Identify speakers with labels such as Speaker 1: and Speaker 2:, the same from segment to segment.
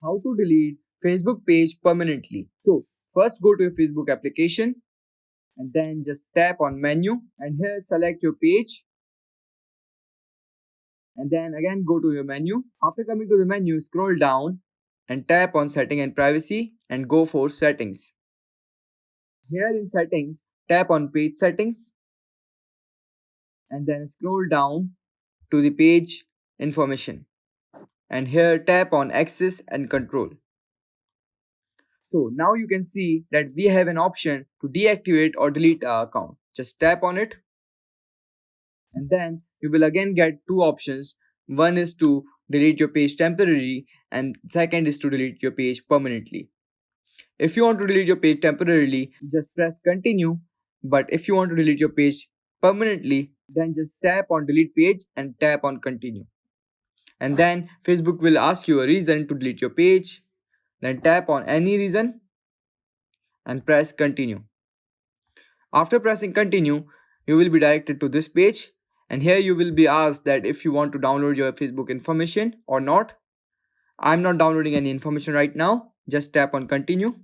Speaker 1: How to delete Facebook page permanently. So first go to your Facebook application and then just tap on menu and here select your page and then again go to your menu. After coming to the menu, scroll down and tap on setting and privacy and go for settings. Here in settings, tap on page settings and then scroll down to the page information and here tap on access and control. So now you can see that we have an option to deactivate or delete our account. Just tap on it and then you will again get two options. One is to delete your page temporarily and second is to delete your page permanently. If you want to delete your page temporarily, just press continue. But if you want to delete your page permanently, then just tap on delete page and tap on continue. And then Facebook will ask you a reason to delete your page. Then tap on any reason and press continue. After pressing continue, you will be directed to this page and here you will be asked that if you want to download your Facebook information or not. I'm not downloading any information right now. Just tap on continue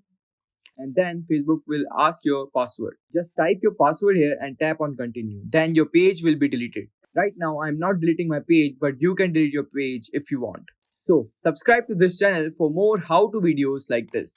Speaker 1: and then Facebook will ask your password. Just type your password here and tap on continue. Then your page will be deleted. Right now I'm not deleting my page, but you can delete your page if you want. So subscribe to this channel for more how to videos like this.